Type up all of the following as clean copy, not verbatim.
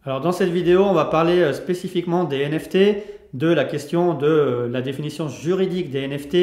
Alors dans cette vidéo, on va parler spécifiquement des NFT, de la question de la définition juridique des NFT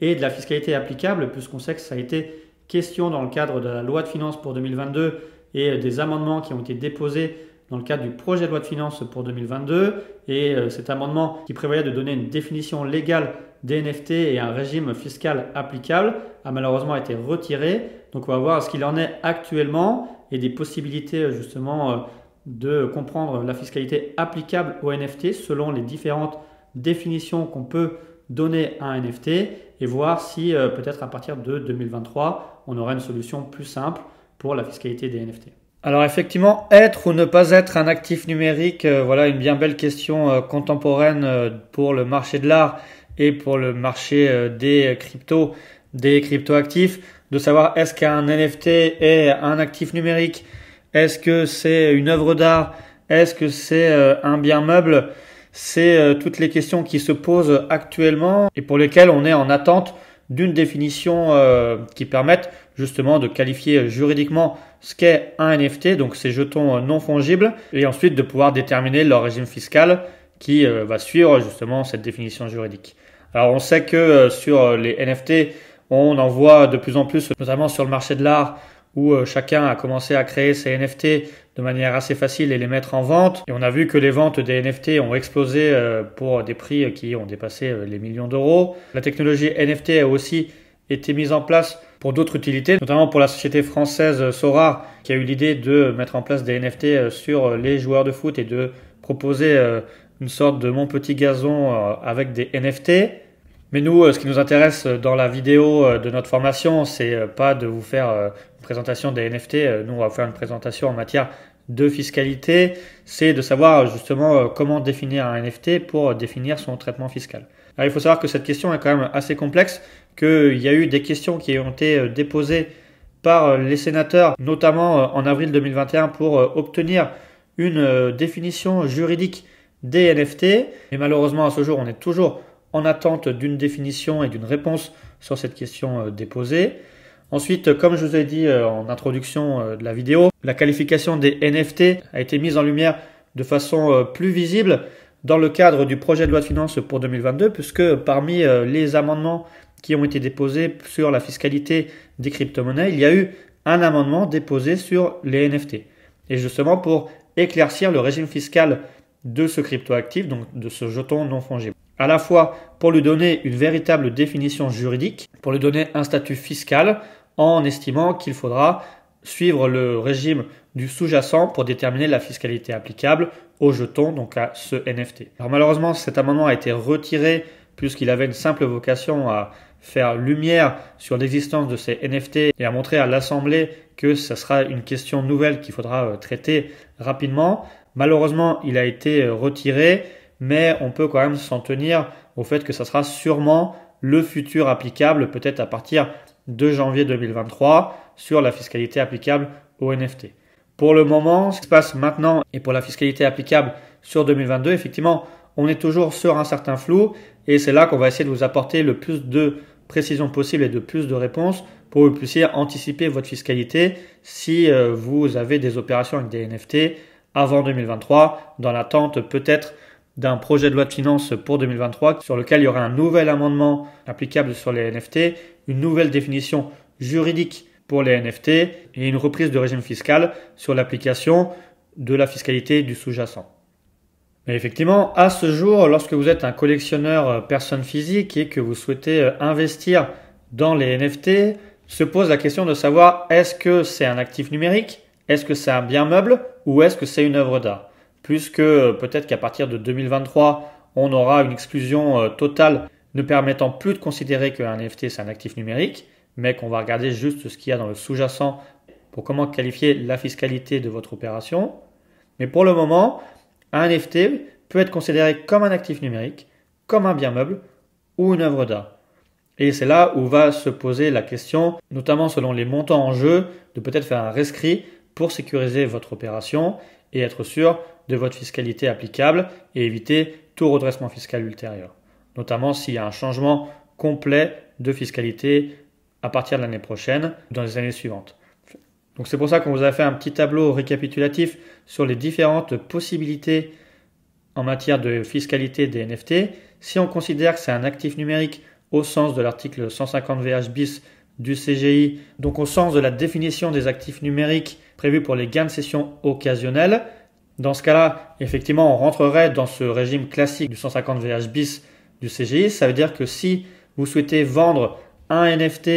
et de la fiscalité applicable, puisqu'on sait que ça a été question dans le cadre de la loi de finances pour 2022 et des amendements qui ont été déposés dans le cadre du projet de loi de finances pour 2022. Et cet amendement qui prévoyait de donner une définition légale des NFT et un régime fiscal applicable a malheureusement été retiré. Donc on va voir ce qu'il en est actuellement et des possibilités justement de comprendre la fiscalité applicable aux NFT selon les différentes définitions qu'on peut donner à un NFT et voir si peut-être à partir de 2023, on aura une solution plus simple pour la fiscalité des NFT. Alors effectivement, être ou ne pas être un actif numérique, voilà une bien belle question contemporaine pour le marché de l'art et pour le marché des cryptoactifs, de savoir est-ce qu'un NFT est un actif numérique, est-ce que c'est une œuvre d'art, est-ce que c'est un bien meuble. C'est toutes les questions qui se posent actuellement et pour lesquelles on est en attente d'une définition qui permette justement de qualifier juridiquement ce qu'est un NFT, donc ces jetons non fongibles, et ensuite de pouvoir déterminer leur régime fiscal qui va suivre justement cette définition juridique. Alors on sait que sur les NFT, on en voit de plus en plus, notamment sur le marché de l'art, où chacun a commencé à créer ses NFT de manière assez facile et les mettre en vente. Et on a vu que les ventes des NFT ont explosé pour des prix qui ont dépassé les millions d'euros. La technologie NFT a aussi été mise en place pour d'autres utilités, notamment pour la société française Sora, qui a eu l'idée de mettre en place des NFT sur les joueurs de foot et de proposer une sorte de mon petit gazon avec des NFT. Mais nous, ce qui nous intéresse dans la vidéo de notre formation, c'est pas de vous faire une présentation des NFT. Nous, on va vous faire une présentation en matière de fiscalité. C'est de savoir justement comment définir un NFT pour définir son traitement fiscal. Alors, il faut savoir que cette question est quand même assez complexe, qu'il y a eu des questions qui ont été déposées par les sénateurs, notamment en avril 2021, pour obtenir une définition juridique des NFT. Et malheureusement, à ce jour, on est toujours en attente d'une définition et d'une réponse sur cette question déposée. Ensuite, comme je vous ai dit en introduction de la vidéo, la qualification des NFT a été mise en lumière de façon plus visible dans le cadre du projet de loi de finances pour 2022, puisque parmi les amendements qui ont été déposés sur la fiscalité des crypto-monnaies, il y a eu un amendement déposé sur les NFT. Et justement pour éclaircir le régime fiscal de ce cryptoactif, donc de ce jeton non fongible. À la fois pour lui donner une véritable définition juridique, pour lui donner un statut fiscal, en estimant qu'il faudra suivre le régime du sous-jacent pour déterminer la fiscalité applicable au jeton, donc à ce NFT. Alors malheureusement, cet amendement a été retiré puisqu'il avait une simple vocation à faire lumière sur l'existence de ces NFT et à montrer à l'Assemblée que ce sera une question nouvelle qu'il faudra traiter rapidement. Malheureusement, il a été retiré, mais on peut quand même s'en tenir au fait que ça sera sûrement le futur applicable, peut-être à partir de janvier 2023, sur la fiscalité applicable aux NFT. Pour le moment, ce qui se passe maintenant et pour la fiscalité applicable sur 2022, effectivement, on est toujours sur un certain flou et c'est là qu'on va essayer de vous apporter le plus de précision possible et de plus de réponses pour que vous puissiez anticiper votre fiscalité si vous avez des opérations avec des NFT avant 2023, dans l'attente peut-être d'un projet de loi de finances pour 2023 sur lequel il y aura un nouvel amendement applicable sur les NFT, une nouvelle définition juridique pour les NFT et une reprise de régime fiscal sur l'application de la fiscalité du sous-jacent. Mais effectivement, à ce jour, lorsque vous êtes un collectionneur personne physique et que vous souhaitez investir dans les NFT, se pose la question de savoir est-ce que c'est un actif numérique, est-ce que c'est un bien meuble ou est-ce que c'est une œuvre d'art ? Puisque peut-être qu'à partir de 2023, on aura une exclusion totale ne permettant plus de considérer qu'un NFT c'est un actif numérique, mais qu'on va regarder juste ce qu'il y a dans le sous-jacent pour comment qualifier la fiscalité de votre opération. Mais pour le moment, un NFT peut être considéré comme un actif numérique, comme un bien meuble ou une œuvre d'art. Et c'est là où va se poser la question, notamment selon les montants en jeu, de peut-être faire un rescrit pour sécuriser votre opération et être sûr de votre fiscalité applicable et éviter tout redressement fiscal ultérieur. Notamment s'il y a un changement complet de fiscalité à partir de l'année prochaine, dans les années suivantes. Donc c'est pour ça qu'on vous a fait un petit tableau récapitulatif sur les différentes possibilités en matière de fiscalité des NFT. Si on considère que c'est un actif numérique au sens de l'article 150 VH bis du CGI, donc au sens de la définition des actifs numériques prévus pour les gains de cession occasionnels, dans ce cas-là, effectivement, on rentrerait dans ce régime classique du 150 VH bis du CGI. Ça veut dire que si vous souhaitez vendre un NFT,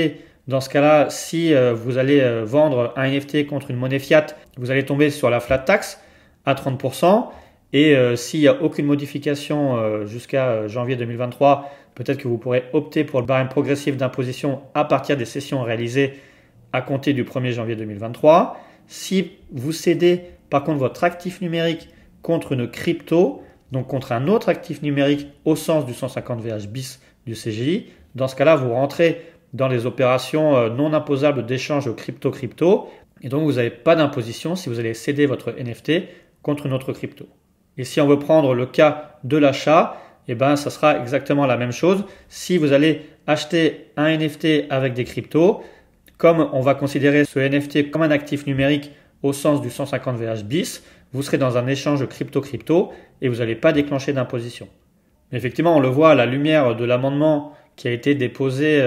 dans ce cas-là, si vous allez vendre un NFT contre une monnaie fiat, vous allez tomber sur la flat tax à 30%. Et s'il n'y a aucune modification jusqu'à janvier 2023, peut-être que vous pourrez opter pour le barème progressif d'imposition à partir des cessions réalisées à compter du 1er janvier 2023. Si vous cédez par contre votre actif numérique contre une crypto, donc contre un autre actif numérique au sens du 150 VH bis du CGI, dans ce cas-là, vous rentrez dans les opérations non imposables d'échange crypto-crypto et donc vous n'avez pas d'imposition si vous allez céder votre NFT contre une autre crypto. Et si on veut prendre le cas de l'achat, eh ben, ça sera exactement la même chose. Si vous allez acheter un NFT avec des cryptos, comme on va considérer ce NFT comme un actif numérique au sens du 150 VH bis, vous serez dans un échange crypto-crypto et vous n'allez pas déclencher d'imposition. Mais effectivement, on le voit à la lumière de l'amendement qui a été déposé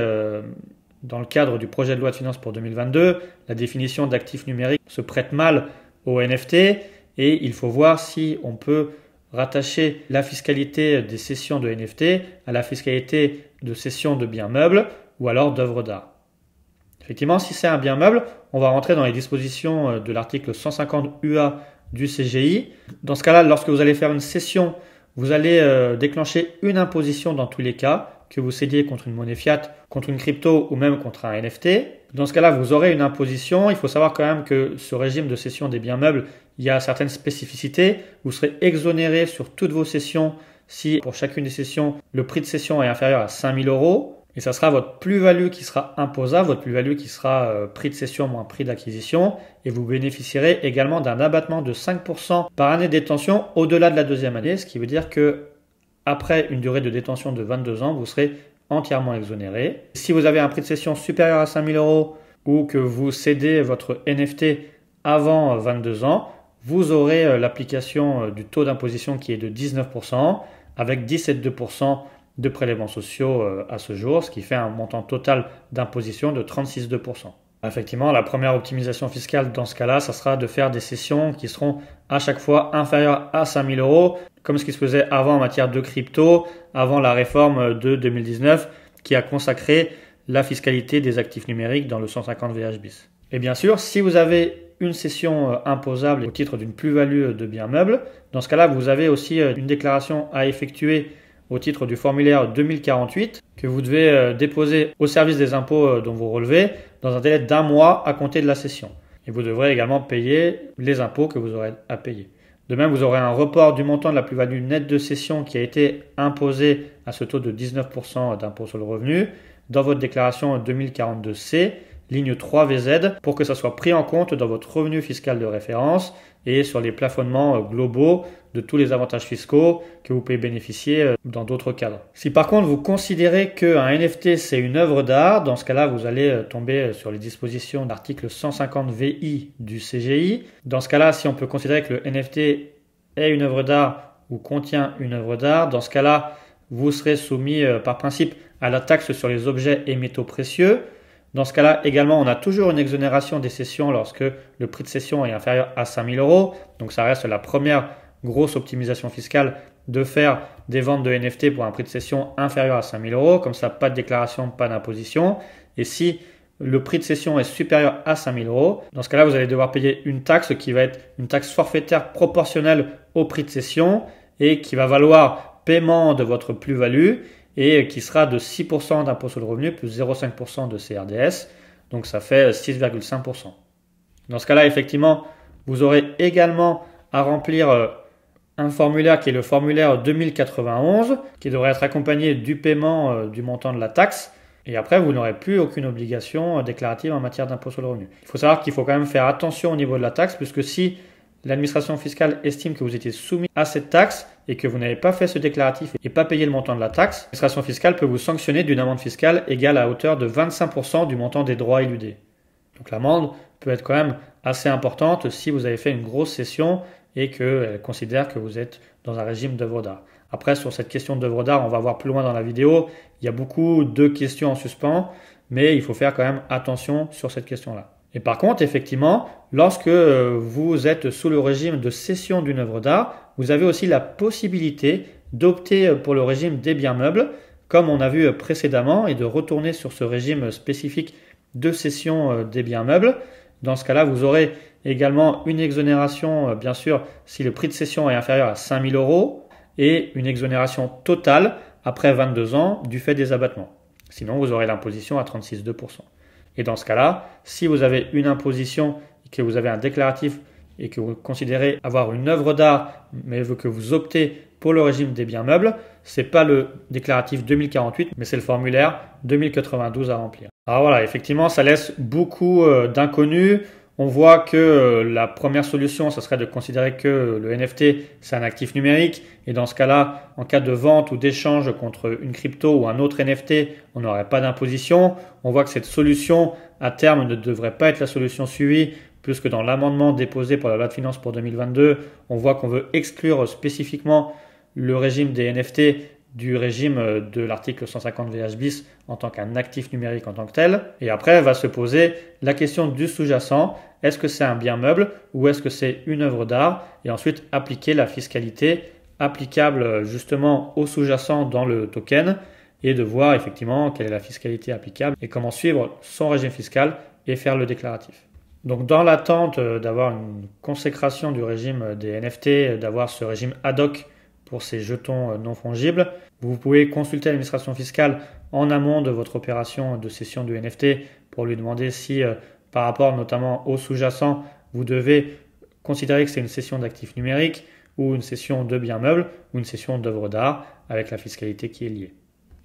dans le cadre du projet de loi de finances pour 2022, la définition d'actif numérique se prête mal au NFT et il faut voir si on peut rattacher la fiscalité des cessions de NFT à la fiscalité de cession de biens meubles ou alors d'œuvres d'art. Effectivement, si c'est un bien meuble, on va rentrer dans les dispositions de l'article 150 UA du CGI. Dans ce cas-là, lorsque vous allez faire une cession, vous allez déclencher une imposition dans tous les cas, que vous cédiez contre une monnaie fiat, contre une crypto ou même contre un NFT. Dans ce cas-là, vous aurez une imposition. Il faut savoir quand même que ce régime de cession des biens meubles, il y a certaines spécificités. Vous serez exonéré sur toutes vos cessions si pour chacune des cessions, le prix de cession est inférieur à 5 000 €. Et ça sera votre plus-value qui sera imposable, votre plus-value qui sera prix de cession moins prix d'acquisition. Et vous bénéficierez également d'un abattement de 5% par année de détention au-delà de la deuxième année, ce qui veut dire que après une durée de détention de 22 ans, vous serez entièrement exonéré. Si vous avez un prix de cession supérieur à 5 000 € ou que vous cédez votre NFT avant 22 ans, vous aurez l'application du taux d'imposition qui est de 19% avec 17,2% de prélèvements sociaux à ce jour, ce qui fait un montant total d'imposition de 36,2%. Effectivement, la première optimisation fiscale dans ce cas-là, ça sera de faire des cessions qui seront à chaque fois inférieures à 5 000 €, comme ce qui se faisait avant en matière de crypto, avant la réforme de 2019 qui a consacré la fiscalité des actifs numériques dans le 150 VH bis. Et bien sûr, si vous avez une cession imposable au titre d'une plus-value de biens meubles, dans ce cas-là, vous avez aussi une déclaration à effectuer au titre du formulaire 2048 que vous devez déposer au service des impôts dont vous relevez dans un délai d'1 mois à compter de la cession. Et vous devrez également payer les impôts que vous aurez à payer. De même, vous aurez un report du montant de la plus-value nette de cession qui a été imposé à ce taux de 19% d'impôt sur le revenu dans votre déclaration 2042C, ligne 3VZ, pour que ça soit pris en compte dans votre revenu fiscal de référence et sur les plafonnements globaux de tous les avantages fiscaux que vous pouvez bénéficier dans d'autres cadres. Si par contre vous considérez qu'un NFT c'est une œuvre d'art, dans ce cas-là vous allez tomber sur les dispositions d'article 150 VI du CGI. Dans ce cas-là, si on peut considérer que le NFT est une œuvre d'art ou contient une œuvre d'art, dans ce cas-là vous serez soumis par principe à la taxe sur les objets et métaux précieux. Dans ce cas-là, également, on a toujours une exonération des cessions lorsque le prix de cession est inférieur à 5 000 €. Donc ça reste la première grosse optimisation fiscale de faire des ventes de NFT pour un prix de cession inférieur à 5 000 €. Comme ça, pas de déclaration, pas d'imposition. Et si le prix de cession est supérieur à 5 000 €, dans ce cas-là, vous allez devoir payer une taxe qui va être une taxe forfaitaire proportionnelle au prix de cession et qui va valoir paiement de votre plus-value et qui sera de 6% d'impôt sur le revenu plus 0,5% de CRDS. Donc ça fait 6,5%. Dans ce cas-là, effectivement, vous aurez également à remplir un formulaire qui est le formulaire 2091 qui devrait être accompagné du paiement du montant de la taxe. Et après, vous n'aurez plus aucune obligation déclarative en matière d'impôt sur le revenu. Il faut savoir qu'il faut quand même faire attention au niveau de la taxe puisque si l'administration fiscale estime que vous étiez soumis à cette taxe et que vous n'avez pas fait ce déclaratif et pas payé le montant de la taxe, l'administration fiscale peut vous sanctionner d'une amende fiscale égale à hauteur de 25% du montant des droits éludés. Donc l'amende peut être quand même assez importante si vous avez fait une grosse cession et qu'elle considère que vous êtes dans un régime d'œuvre d'art. Après, sur cette question d'œuvre d'art, on va voir plus loin dans la vidéo, il y a beaucoup de questions en suspens, mais il faut faire quand même attention sur cette question-là. Et par contre, effectivement, lorsque vous êtes sous le régime de cession d'une œuvre d'art, vous avez aussi la possibilité d'opter pour le régime des biens meubles, comme on a vu précédemment, et de retourner sur ce régime spécifique de cession des biens meubles. Dans ce cas-là, vous aurez également une exonération, bien sûr, si le prix de cession est inférieur à 5 000 € et une exonération totale après 22 ans du fait des abattements. Sinon, vous aurez l'imposition à 36,2%. Et dans ce cas-là, si vous avez une imposition et que vous avez un déclaratif et que vous considérez avoir une œuvre d'art, mais que vous optez pour le régime des biens meubles, ce n'est pas le déclaratif 2048, mais c'est le formulaire 2092 à remplir. Alors voilà, effectivement, ça laisse beaucoup d'inconnus. On voit que la première solution, ce serait de considérer que le NFT, c'est un actif numérique. Et dans ce cas-là, en cas de vente ou d'échange contre une crypto ou un autre NFT, on n'aurait pas d'imposition. On voit que cette solution, à terme, ne devrait pas être la solution suivie, puisque dans l'amendement déposé par la loi de finances pour 2022, on voit qu'on veut exclure spécifiquement le régime des NFT du régime de l'article 150 VH bis en tant qu'un actif numérique en tant que tel. Et après, va se poser la question du sous-jacent. Est-ce que c'est un bien meuble ou est-ce que c'est une œuvre d'art? Et ensuite, appliquer la fiscalité applicable justement au sous-jacent dans le token et de voir effectivement quelle est la fiscalité applicable et comment suivre son régime fiscal et faire le déclaratif. Donc dans l'attente d'avoir une consécration du régime des NFT, d'avoir ce régime ad hoc pour ces jetons non fongibles, vous pouvez consulter l'administration fiscale en amont de votre opération de cession du NFT pour lui demander si, par rapport notamment au sous-jacent, vous devez considérer que c'est une cession d'actifs numériques ou une cession de biens meubles ou une cession d'œuvres d'art avec la fiscalité qui est liée.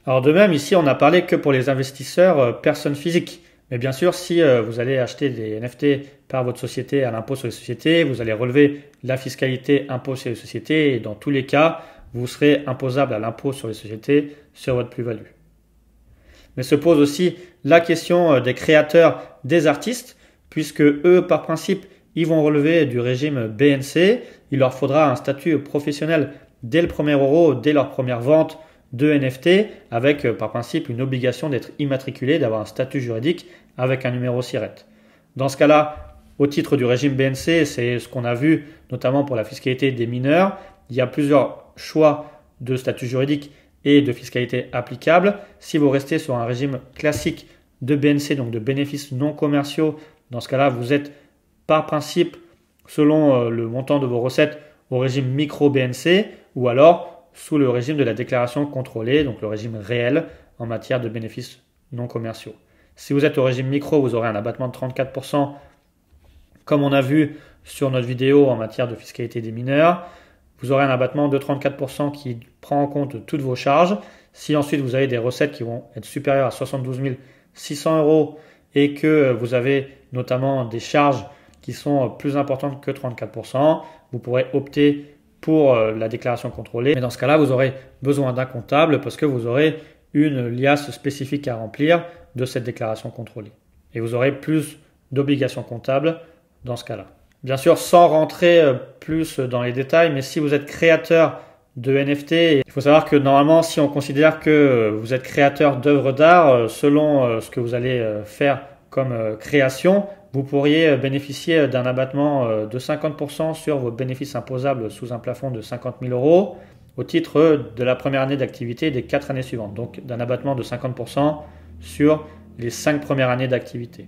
Alors de même, ici, on n'a parlé que pour les investisseurs personnes physiques. Mais bien sûr, si vous allez acheter des NFT par votre société à l'impôt sur les sociétés, vous allez relever la fiscalité impôt sur les sociétés et dans tous les cas, vous serez imposable à l'impôt sur les sociétés sur votre plus-value. Mais se pose aussi la question des créateurs, des artistes, puisque eux, par principe, ils vont relever du régime BNC. Il leur faudra un statut professionnel dès le premier euro, dès leur première vente de NFT, avec par principe une obligation d'être immatriculé, d'avoir un statut juridique avec un numéro SIRET. Dans ce cas-là, au titre du régime BNC, c'est ce qu'on a vu notamment pour la fiscalité des mineurs. Il y a plusieurs choix de statut juridique et de fiscalité applicable. Si vous restez sur un régime classique de BNC, donc de bénéfices non commerciaux, dans ce cas-là, vous êtes par principe, selon le montant de vos recettes, au régime micro-BNC ou alors sous le régime de la déclaration contrôlée, donc le régime réel en matière de bénéfices non commerciaux. Si vous êtes au régime micro, vous aurez un abattement de 34%, comme on a vu sur notre vidéo en matière de fiscalité des mineurs. Vous aurez un abattement de 34% qui prend en compte toutes vos charges. Si ensuite vous avez des recettes qui vont être supérieures à 72 600 € et que vous avez notamment des charges qui sont plus importantes que 34%, vous pourrez opter pour la déclaration contrôlée. Mais dans ce cas-là, vous aurez besoin d'un comptable parce que vous aurez une liasse spécifique à remplir de cette déclaration contrôlée. Et vous aurez plus d'obligations comptables dans ce cas-là. Bien sûr, sans rentrer plus dans les détails, mais si vous êtes créateur de NFT, il faut savoir que normalement, si on considère que vous êtes créateur d'œuvres d'art, selon ce que vous allez faire comme création, vous pourriez bénéficier d'un abattement de 50% sur vos bénéfices imposables sous un plafond de 50 000 € au titre de la première année d'activité et des 4 années suivantes. Donc d'un abattement de 50% sur les 5 premières années d'activité.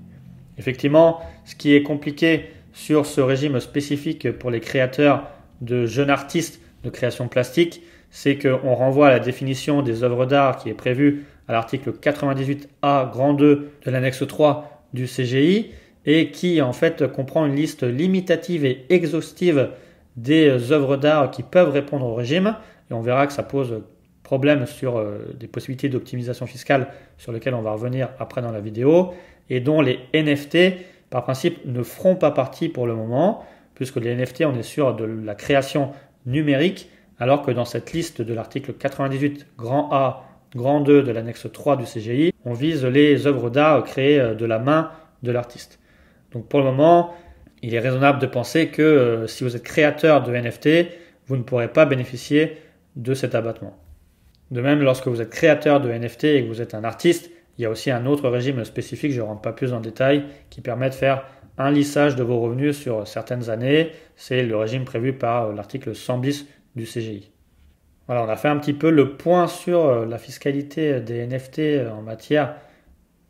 Effectivement, ce qui est compliqué sur ce régime spécifique pour les créateurs de jeunes artistes de création plastique, c'est qu'on renvoie à la définition des œuvres d'art qui est prévue à l'article 98A grand 2 de l'annexe 3 du CGI et qui en fait comprend une liste limitative et exhaustive des œuvres d'art qui peuvent répondre au régime. Et on verra que ça pose problème sur des possibilités d'optimisation fiscale sur lesquelles on va revenir après dans la vidéo et dont les NFT par principe ne feront pas partie pour le moment puisque les NFT on est sur de la création numérique alors que dans cette liste de l'article 98 grand A grand 2 de l'annexe 3 du CGI on vise les œuvres d'art créées de la main de l'artiste. Donc pour le moment, il est raisonnable de penser que si vous êtes créateur de NFT, vous ne pourrez pas bénéficier de cet abattement. De même, lorsque vous êtes créateur de NFT et que vous êtes un artiste, il y a aussi un autre régime spécifique, je ne rentre pas plus en détail, qui permet de faire un lissage de vos revenus sur certaines années. C'est le régime prévu par l'article 100 bis du CGI. Voilà, on a fait un petit peu le point sur la fiscalité des NFT en matière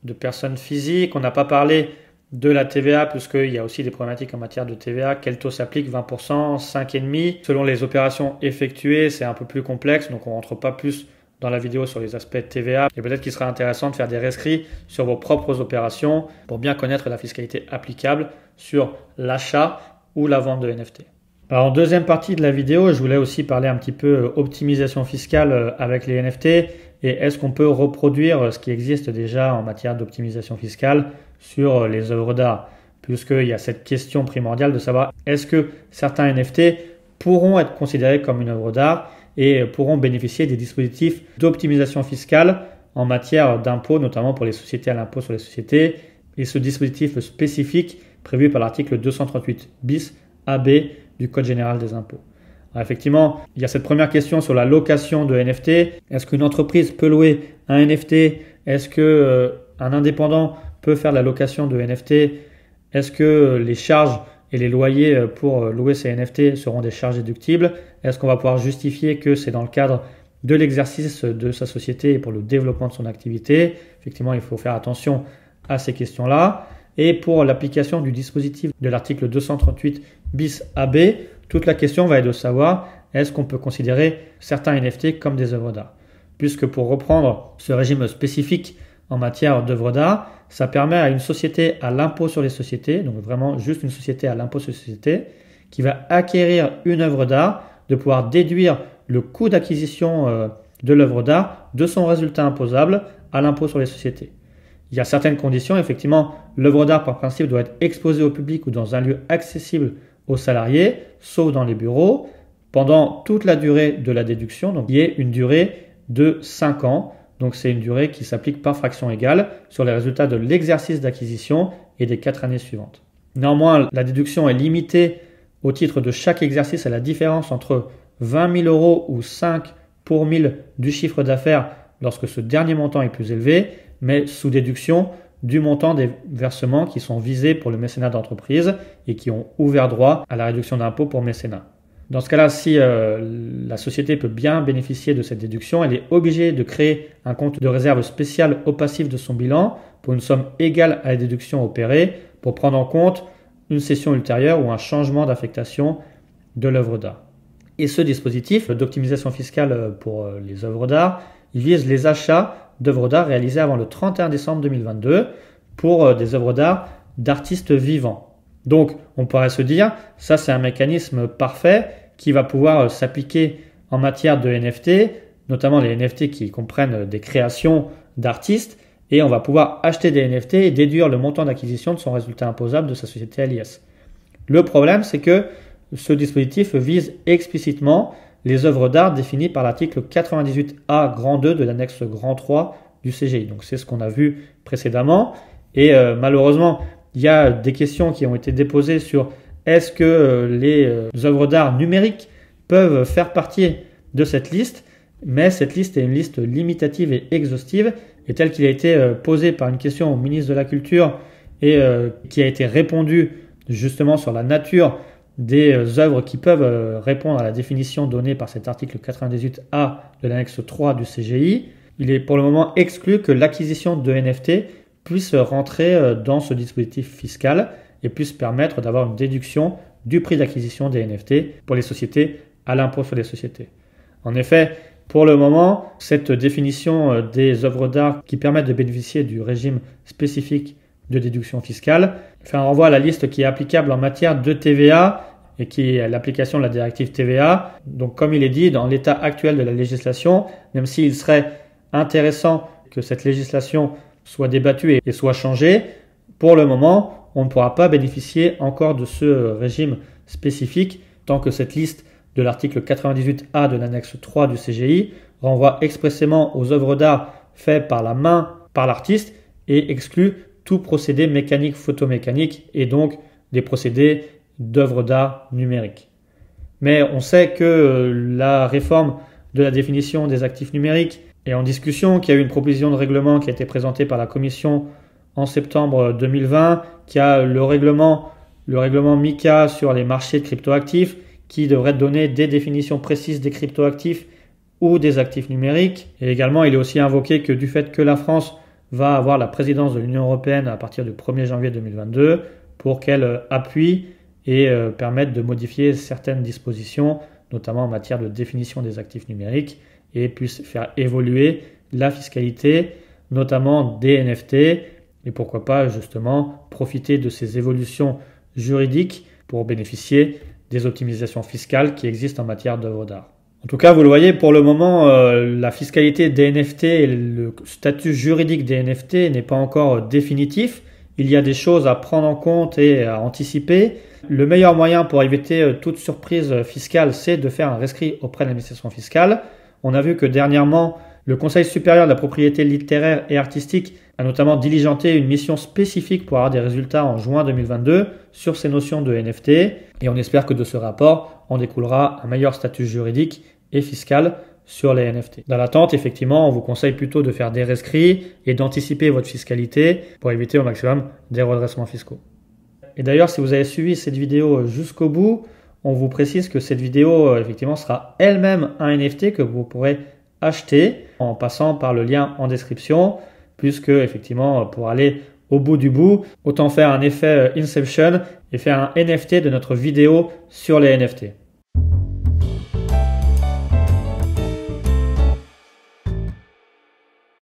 de personnes physiques. On n'a pas parlé de la TVA, puisqu'il y a aussi des problématiques en matière de TVA. Quel taux s'applique? 20%, 5,5%. Selon les opérations effectuées, c'est un peu plus complexe, donc on ne rentre pas plus dans la vidéo sur les aspects TVA. Et peut-être qu'il sera intéressant de faire des rescrits sur vos propres opérations pour bien connaître la fiscalité applicable sur l'achat ou la vente de NFT. Alors en deuxième partie de la vidéo, je voulais aussi parler un petit peu optimisation fiscale avec les NFT et est-ce qu'on peut reproduire ce qui existe déjà en matière d'optimisation fiscale sur les œuvres d'art, puisqu'il y a cette question primordiale de savoir est-ce que certains NFT pourront être considérés comme une œuvre d'art et pourront bénéficier des dispositifs d'optimisation fiscale en matière d'impôts, notamment pour les sociétés à l'impôt sur les sociétés, et ce dispositif spécifique prévu par l'article 238 bis AB du Code général des impôts. Alors effectivement, il y a cette première question sur la location de NFT. Est-ce qu'une entreprise peut louer un NFT? Est-ce qu'un indépendant peut faire la location de NFT? Est-ce que les charges et les loyers pour louer ces NFT seront des charges déductibles? Est-ce qu'on va pouvoir justifier que c'est dans le cadre de l'exercice de sa société et pour le développement de son activité? Effectivement, il faut faire attention à ces questions-là. Et pour l'application du dispositif de l'article 238 bis AB, toute la question va être de savoir est-ce qu'on peut considérer certains NFT comme des œuvres d'art? Puisque pour reprendre ce régime spécifique en matière d'œuvres d'art, ça permet à une société à l'impôt sur les sociétés, donc vraiment juste une société à l'impôt sur les sociétés, qui va acquérir une œuvre d'art, de pouvoir déduire le coût d'acquisition de l'œuvre d'art de son résultat imposable à l'impôt sur les sociétés. Il y a certaines conditions, effectivement, l'œuvre d'art par principe doit être exposée au public ou dans un lieu accessible aux salariés, sauf dans les bureaux, pendant toute la durée de la déduction, donc il y a une durée de 5 ans. Donc c'est une durée qui s'applique par fraction égale sur les résultats de l'exercice d'acquisition et des 4 années suivantes. Néanmoins, la déduction est limitée au titre de chaque exercice à la différence entre 20 000 euros ou 5 pour 1000 du chiffre d'affaires lorsque ce dernier montant est plus élevé, mais sous déduction du montant des versements qui sont visés pour le mécénat d'entreprise et qui ont ouvert droit à la réduction d'impôt pour mécénat. Dans ce cas-là, si la société peut bien bénéficier de cette déduction, elle est obligée de créer un compte de réserve spécial au passif de son bilan pour une somme égale à la déduction opérée pour prendre en compte une cession ultérieure ou un changement d'affectation de l'œuvre d'art. Et ce dispositif d'optimisation fiscale pour les œuvres d'art, il vise les achats d'œuvres d'art réalisées avant le 31 décembre 2022 pour des œuvres d'art d'artistes vivants. Donc, on pourrait se dire, ça c'est un mécanisme parfait qui va pouvoir s'appliquer en matière de NFT, notamment les NFT qui comprennent des créations d'artistes, et on va pouvoir acheter des NFT et déduire le montant d'acquisition de son résultat imposable de sa société à l'IS. Le problème, c'est que ce dispositif vise explicitement les œuvres d'art définies par l'article 98A grand 2 de l'annexe grand 3 du CGI. Donc c'est ce qu'on a vu précédemment, et malheureusement, il y a des questions qui ont été déposées sur est-ce que les œuvres d'art numériques peuvent faire partie de cette liste, mais cette liste est une liste limitative et exhaustive, et telle qu'il a été posé par une question au ministre de la Culture et qui a été répondu justement sur la nature des œuvres qui peuvent répondre à la définition donnée par cet article 98A de l'annexe 3 du CGI, il est pour le moment exclu que l'acquisition de NFT puisse rentrer dans ce dispositif fiscal et puisse permettre d'avoir une déduction du prix d'acquisition des NFT pour les sociétés à l'impôt sur les sociétés. En effet, pour le moment, cette définition des œuvres d'art qui permettent de bénéficier du régime spécifique de déduction fiscale fait un renvoi à la liste qui est applicable en matière de TVA et qui est l'application de la directive TVA. Donc comme il est dit, dans l'état actuel de la législation, même s'il serait intéressant que cette législation soit débattue et soit changée, pour le moment, on ne pourra pas bénéficier encore de ce régime spécifique tant que cette liste de l'article 98A de l'annexe 3 du CGI renvoie expressément aux œuvres d'art faites par la main par l'artiste et exclut tout procédé mécanique, photomécanique et donc des procédés d'œuvres d'art numériques. Mais on sait que la réforme de la définition des actifs numériques est en discussion, qu'il y a eu une proposition de règlement qui a été présentée par la Commission en septembre 2020, qu'il y a le règlement MiCA sur les marchés de cryptoactifs qui devrait donner des définitions précises des cryptoactifs ou des actifs numériques. Et également, il est aussi invoqué que du fait que la France va avoir la présidence de l'Union européenne à partir du 1er janvier 2022 pour qu'elle appuie et permette de modifier certaines dispositions, notamment en matière de définition des actifs numériques, et puisse faire évoluer la fiscalité, notamment des NFT, et pourquoi pas justement profiter de ces évolutions juridiques pour bénéficier des optimisations fiscales qui existent en matière d'œuvres d'art. En tout cas, vous le voyez, pour le moment, la fiscalité des NFT et le statut juridique des NFT n'est pas encore définitif. Il y a des choses à prendre en compte et à anticiper. Le meilleur moyen pour éviter toute surprise fiscale, c'est de faire un rescrit auprès de l'administration fiscale. On a vu que dernièrement, le Conseil supérieur de la propriété littéraire et artistique a notamment diligenté une mission spécifique pour avoir des résultats en juin 2022 sur ces notions de NFT. Et on espère que de ce rapport en découlera un meilleur statut juridique et fiscal sur les NFT. Dans l'attente, effectivement, on vous conseille plutôt de faire des rescrits et d'anticiper votre fiscalité pour éviter au maximum des redressements fiscaux. Et d'ailleurs, si vous avez suivi cette vidéo jusqu'au bout, on vous précise que cette vidéo, effectivement, sera elle-même un NFT que vous pourrez acheter en passant par le lien en description, puisque, effectivement, pour aller au bout du bout, autant faire un effet Inception et faire un NFT de notre vidéo sur les NFT.